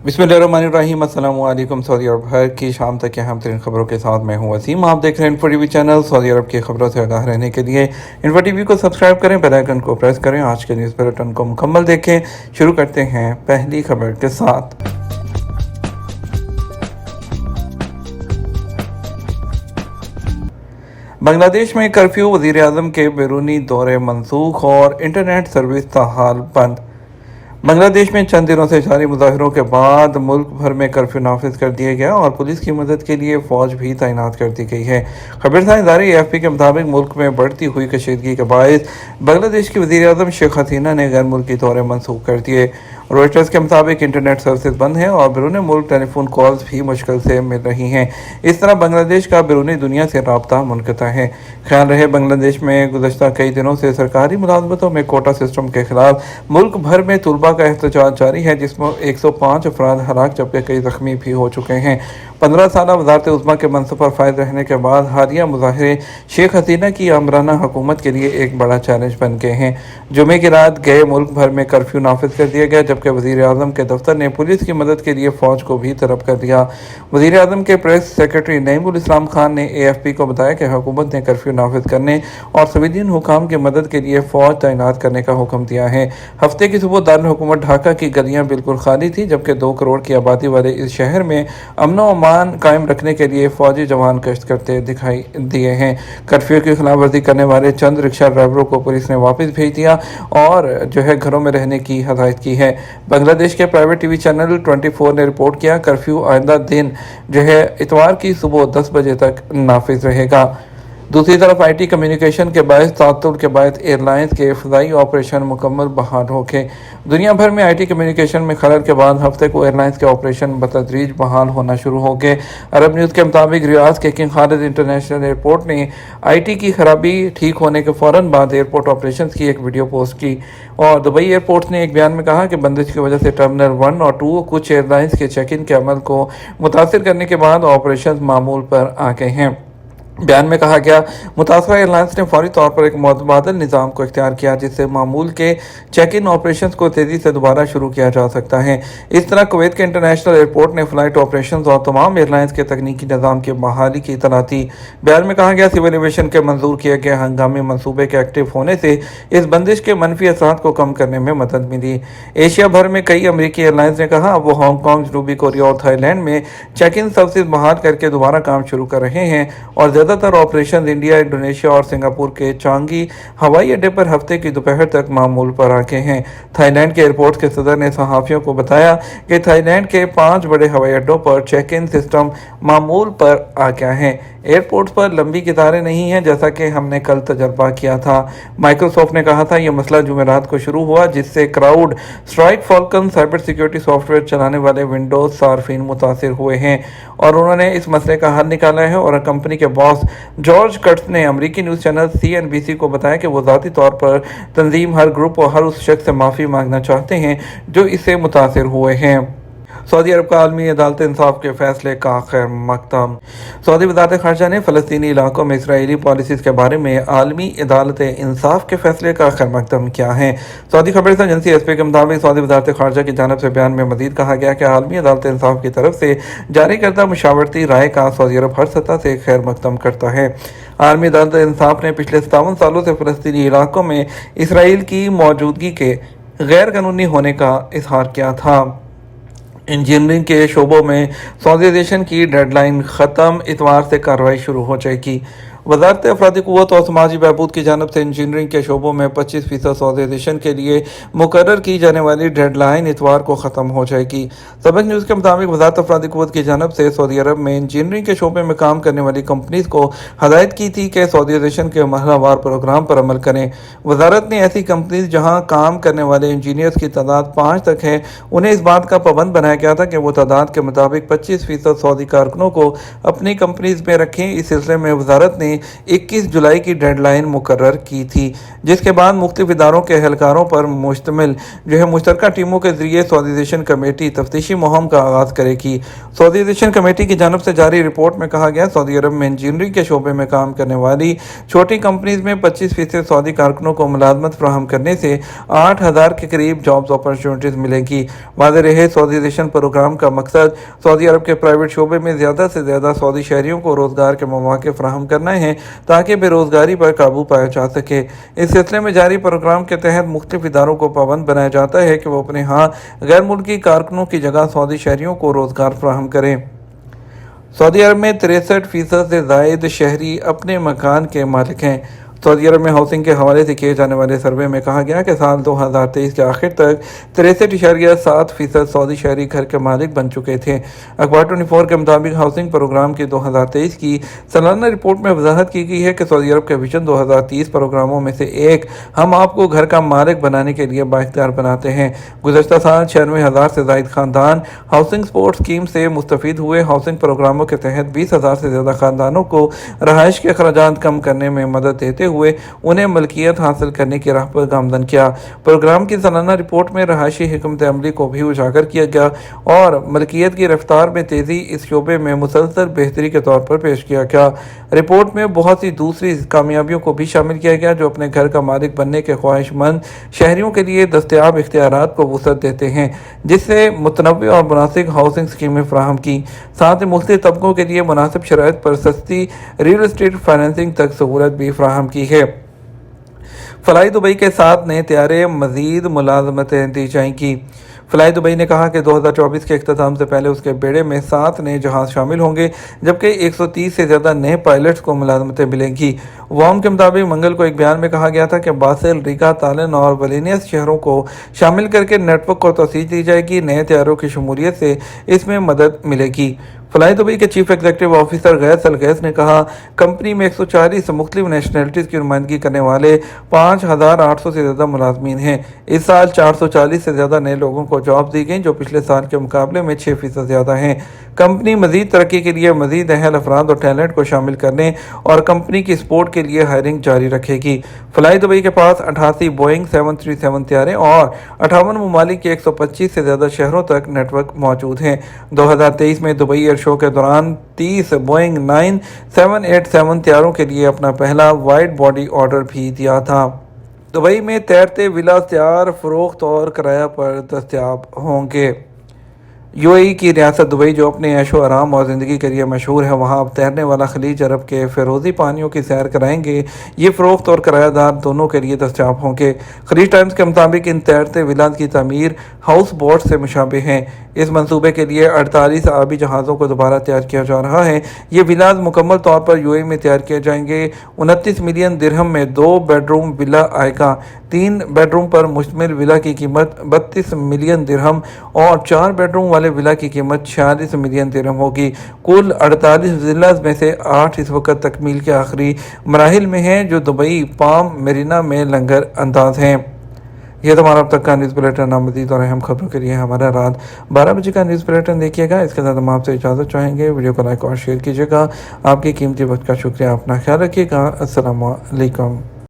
बिस्मिल्लाहिर्रहमानिर्रहीम। अस्सलाम वालेकुम। सऊदी अरब भर की शाम तक के अहम तरीन खबरों के साथ मैं हूं वसीम। आप देख रहे हैं इन्फो टीवी चैनल। सऊदी अरब की खबरों से आगाह रहने के लिए इन्फो टीवी को सब्सक्राइब करें, बेल आइकन को प्रेस करें। आज के न्यूज़ बुलेटिन को मुकम्मल देखें। शुरू करते हैं पहली खबर के साथ। बांग्लादेश में कर्फ्यू, वज़ीर आज़म के बैरूनी दौरे मनसूख और इंटरनेट सर्विस ताहाल बंद। बांग्लादेश में चंद दिनों से जारी मुजाहरों के बाद मुल्क भर में कर्फ्यू नाफिज कर दिया गया और पुलिस की मदद के लिए फौज भी तैनात कर दी गई है। खबरसार इदारे AFP के मुताबिक मुल्क में बढ़ती हुई कशीदगी के बायस बांग्लादेश की वज़ीर आज़म शेख हसीना ने गैर मुल्की दौरे मनसूख कर दिए। रॉयटर्स के मुताबिक इंटरनेट सर्विस बंद है और बैरून मुल्क टेलीफोन कॉल्स भी मुश्किल से मिल रही हैं। इस तरह बांग्लादेश का बैरूनी दुनिया से रब्ता मुनक़ता है। ख्याल रहे, बांग्लादेश में गुज़श्ता कई दिनों से सरकारी मुलाजमतों में कोटा सिस्टम के खिलाफ मुल्क भर में तुलबा का एहतजाज जारी है, जिसमें 105 अफराद हलाक जबकि कई जख्मी भी हो चुके हैं। 15 साल वज़ारत उज़्मा के मनसब पर फायद रहने के बाद हालिया मुजाहरे शेख हसीना की आमराना हुकूमत के लिए एक बड़ा चैलेंज बन गए हैं। जुमे की रात गए मुल्क भर में कर्फ्यू नाफिज कर दिया गया, जबकि वज़ीर आज़म के दफ्तर ने पुलिस की मदद के लिए फ़ौज को भी तलब कर दिया। वज़ीर आज़म के प्रेस सेक्रेटरी नईमुल इस्लाम खान ने AFP को बताया कि हुकूमत ने कर्फ्यू नाफिज करने और सऊदीन हुकाम की मदद के लिए फ़ौज तैनात करने का हुक्म दिया है। हफ्ते की सुबह दारुल हुकूमत ढाका की गलियां बिल्कुल खाली थी, जबकि 2 करोड़ की आबादी वाले इस शहर में अमन व अमान कायम रखने के लिए फौजी जवान गश्त करते दिखाई दिए हैं। कर्फ्यू की खिलाफ वर्जी करने वाले चंद रिक्शा ड्राइवरों को पुलिस ने वापस भेज दिया और घरों में रहने की हदायत की है। बांग्लादेश के प्राइवेट टीवी चैनल 24 ने रिपोर्ट किया, कर्फ्यू आइंदा दिन इतवार की सुबह 10 बजे तक नाफिज रहेगा। दूसरी तरफ IT कम्युनिकेशन के बायस तातुल के बाद एयरलाइंस के फ़ज़ाई ऑपरेशन मुकम्मल बहाल हो गए। दुनिया भर में IT कम्युनिकेशन में खलल के बाद हफ्ते को एयरलाइंस के ऑपरेशन बतदरीज बहाल होना शुरू हो गए। अरब न्यूज़ के मुताबिक रियाद के किंग खालिद इंटरनेशनल एयरपोर्ट ने IT की खराबी ठीक होने के फ़ौरन बाद एयरपोर्ट ऑपरेशन की एक वीडियो पोस्ट की और दुबई एयरपोर्ट ने एक बयान में कहा कि बंदिश की वजह से टर्मिनल 1 और 2 कुछ एयरलाइंस के चेक इन के अमल को मुतासर करने के बाद ऑपरेशन मामूल पर आ गए हैं। बयान में कहा गया, मुतासरा एयरलाइंस ने फौरी तौर पर एक मुतबादल निज़ाम को इख्तियार किया, जिससे मामूल के चेक इन ऑपरेशन को तेज़ी से दोबारा शुरू किया जा सकता है। इस तरह कुवैत के इंटरनेशनल एयरपोर्ट ने फ़्लाइट ऑपरेशन और तमाम एयरलाइंस के तकनीकी निज़ाम की बहाली की इतला दी। बयान में कहा गया, सिविल एविएशन के मंजूर किए गए हंगामी मनसूबे के एक्टिव होने से इस बंदिश के मनफी असरात को कम करने में मदद मिली। एशिया भर में कई अमरीकी एयरलाइंस ने कहा अब वो हांगकॉन्ग, जनूबी कोरिया और थाईलैंड में चेक इन सर्विस बहाल करके दोबारा काम शुरू कर रहे हैं और ज़्यादातर ऑपरेशन इंडिया, इंडोनेशिया और सिंगापुर के चांगी हवाई अड्डे पर हफ्ते की दोपहर तक मामूल पर आ गए हैं। थाईलैंड के एयरपोर्ट के सदर ने सहाफ़ियों को बताया कि थाईलैंड के 5 बड़े हवाई अड्डों पर चेक इन सिस्टम मामूल पर आ गया है। एयरपोर्ट पर लंबी कतारें नहीं हैं, जैसा कि हमने कल तजर्बा किया था। माइक्रोसॉफ्ट ने कहा था, यह मसला जुमेरात को शुरू हुआ, जिससे crowd strike Falcon cyber security software चलाने वाले विंडोज सार्फिन मुतासिर हुए हैं और उन्होंने इस मसले का हल निकाला है। और कंपनी के बॉस जॉर्ज कट्स ने अमरीकी न्यूज़ चैनल CNBC को बताया कि वो ज़ाती तौर पर तंजीम, हर ग्रुप और हर उस शख्स से माफ़ी मांगना चाहते हैं जो इससे मुतासिर हुए हैं। सऊदी अरब का आलमी अदालत इंसाफ के फैसले का खैर मकदम। सऊदी वज़ारत ख़ारजा ने फ़लस्तीनी इलाकों में इसराइली पॉलिसीज़ के बारे में आलमी अदालत इंसाफ के फैसले का खैर मकदम किया है। सऊदी खबर एजेंसी SP के मुताबिक सऊदी वज़ारत ख़ारजा की जानिब से बयान में मज़ीद कहा गया कि आलमी अदालत इंसाफ की तरफ से जारी करदा मुशावरती राय का सऊदी अरब हर सतह से खैर मकदम करता है। आलमी अदालत इंसाफ ने पिछले 57 सालों से फ़लस्तीनी इलाकों में इसराइल की मौजूदगी के गैर कानूनी होने का इजहार किया था। इंजीनियरिंग के शोबों में सऊदीज़ेशन की डेडलाइन ख़त्म, इतवार से कार्रवाई शुरू हो जाएगी। वज़ारत अफरादी क़ुव्वत और समाजी बहबूद की जानिब से इंजीनियरिंग के शोबों में 25% सऊदीज़ेशन के लिए मुकर्रर की जाने वाली डेडलाइन इतवार को ख़त्म हो जाएगी। सबक न्यूज़ के मुताबिक वज़ारत अफरादी क़ुव्वत की जानिब से सऊदी अरब में इंजीनियरिंग के शोबे में काम करने वाली कंपनीज़ को हदायत की थी कि सऊदीज़ेशन के मरहलावार प्रोग्राम पर अमल करें। वज़ारत ने ऐसी कंपनीज़ जहाँ काम करने वाले इंजीनियर्स की तादाद 5 तक है, उन्हें इस बात का पाबंद बनाया गया था कि वो तादाद के मुताबिक 25% सऊदी कारकुनों को अपनी कंपनीज़ में रखें। इस सिलसिले में वज़ारत ने نے 21 जुलाई की डेडलाइन मुकर्रर की थी, जिसके बाद मुख्तलिफ इदारों के एहलकारों पर मुश्तमिल मुश्तरका टीमों के जरिए सऊदीजेशन कमेटी तफ्तीशी मुहिम का आगाज़ करेगी। सऊदीजेशन कमेटी की जानब से जारी रिपोर्ट में कहा गया, सऊदी अरब में इंजीनियरिंग के शोबे में काम करने वाली छोटी कंपनीज में 25% सऊदी कारकुनों को मुलाजमत फराहम करने से 8,000 के करीब जॉब्स अपॉर्चुनिटीज़ मिलेंगी। वाज़ेह रहे, सऊदीजेशन प्रोग्राम का मकसद सऊदी अरब के प्राइवेट शोबे में ज़्यादा से ज़्यादा सऊदी शहरियों को रोज़गार के मौके फराहम करना है ताकि बेरोज़गारी पर काबू पाया जा सके। इस सिलसिले में जारी प्रोग्राम के तहत मुख्तलिफ इदारों को पाबंद बनाया जाता है कि वो अपने यहाँ गैर मुल्की कारकुनों की जगह सऊदी शहरियों को रोज़गार फराहम करें। सऊदी अरब में 63% से ज़ायद शहरी अपने मकान के मालिक हैं। सऊदी अरब में हाउसिंग के हवाले से किए जाने वाले सर्वे में कहा गया कि साल 2023 के आखिर तक 63.7% सऊदी शहरी घर के मालिक बन चुके थे। अखबार 24 के मुताबिक हाउसिंग प्रोग्राम की 2023 की सालाना रिपोर्ट में वजाहत की गई है कि सऊदी अरब के विजन 2030 प्रोग्रामों में से एक हम आपको घर का मालिक बनाने के लिए बाइख्तियार बनाते हैं। गुज़श्ता साल 96,000 से ज़ायद खानदान हाउसिंग सपोर्ट स्कीम से मुस्तफ़ीद हुए। हाउसिंग प्रोग्रामों के तहत 20,000 से ज़्यादा खानदानों को रहाइश के अखराजात कम करने में मदद देते हुए उन्हें मलकियत हासिल करने की राह पर गामजन किया। प्रोग्राम की सालाना रिपोर्ट में रहायशी हिकमत अमली को भी उजागर किया गया और मलकियत की रफ्तार में तेज़ी इस शोबे में मुसलसल बेहतरी के तौर पर पेश किया गया। रिपोर्ट में बहुत सी दूसरी कामयाबियों को भी शामिल किया गया जो अपने घर का मालिक बनने के ख्वाहिशमंद शहरियों के लिए दस्तयाब इख्तियारात को वसअत देते हैं, जिससे मुतनव्वी और मुनासिब हाउसिंग स्कीमें फराहम की। साथ ही मुख्तलिफ तबकों के लिए मुनासिब शराइत पर सस्ती रियल एस्टेट फाइनेंसिंग तक सहूलत भी फराहम की है। फ्लाई दुबई के साथ नए तैयारे मज़ीद मुलाजमतें दी जाएंगी। फ्लाई दुबई ने कहा कि 2024 के इख्तिताम से पहले उसके बेड़े में 7 नए जहाज़ शामिल होंगे, जबकि 130 से ज़्यादा नए पायलट्स को मुलाजमतें मिलेंगी। वाम के मुताबिक मंगल को एक बयान में कहा गया था कि बासेल, रिगा, तालन और वलेनियस शहरों को शामिल करके नेटवर्क को तोसीज दी जाएगी। नए तैयारों की शमूलियत से इसमें मदद मिलेगी। फ्लाई दुबई के चीफ एग्जीक्यूटिव ऑफिसर गैस अल गैस ने कहा, कंपनी में 140 मुख्तलिफ नेशनलिटीज़ की नुमाइंदगी करने वाले 5,800 से ज़्यादा मुलाजमीन हैं। इस साल 440 से ज़्यादा नए लोगों को जॉब दी गई, जो पिछले साल के मुकाबले में 6% ज़्यादा हैं। कंपनी मज़ीद तरक्की के लिए मज़ीद अहल अफराद और टैलेंट को शामिल करने और कंपनी की सपोर्ट के लिए हायरिंग जारी रखेगी। फ्लाई दुबई के पास 88 बोइंग 737 तैयारे और 58 ममालिक के 125 से ज़्यादा शहरों तक नेटवर्क मौजूद हैं। 2023 में दुबई एयर शो के दौरान 30 बोइंग 9787 तैयारों के लिए अपना पहला वाइड बॉडी ऑर्डर भी दिया था। दुबई में तैरते विला तैयार, फरोख्त और किराया पर दस्तयाब होंगे। यूएई की रियासत दुबई, जो अपने ऐशो आराम और ज़िंदगी के लिए मशहूर है, वहाँ अब तैरने वाला खलीज अरब के फिरोज़ी पानियों की सैर कराएंगे। ये फ़रोख्त और किरायादार दोनों के लिए दस्तयाब होंगे। खलीज टाइम्स के मुताबिक इन तैरते विलास की तामीर हाउस बोट से मुशाबे हैं। इस मंसूबे के लिए 48 आबी जहाज़ों को दोबारा तैयार किया जा रहा है। ये विलास मुकम्मल तौर पर यूएई में तैयार किए जाएंगे। 29 मिलियन दिरहम में 2 बेडरूम विला आएगा। 3 बेडरूम पर मुश्तमिल विला की कीमत 32 मिलियन दिरहम और 4 बेडरूम वाले विला की कीमत 46 मिलियन दिरहम होगी। कुल 48 विलास में से 8 इस वक्त तकमील के आखिरी मराहिल में हैं, जो दुबई पाम मेरीना में लंगर अंदाज हैं। यह तो हमारा अब तक का न्यूज़ बुलेटिन। मज़ीद और अहम खबरों के लिए हमारा रात 12 बजे का न्यूज़ बुलेटिन देखिएगा। इसके साथ हम आपसे इजाज़त चाहेंगे। वीडियो को लाइक और शेयर कीजिएगा। आपकी कीमती वक्त का शुक्रिया। अपना ख्याल रखिएगा। अस्सलाम वालेकुम।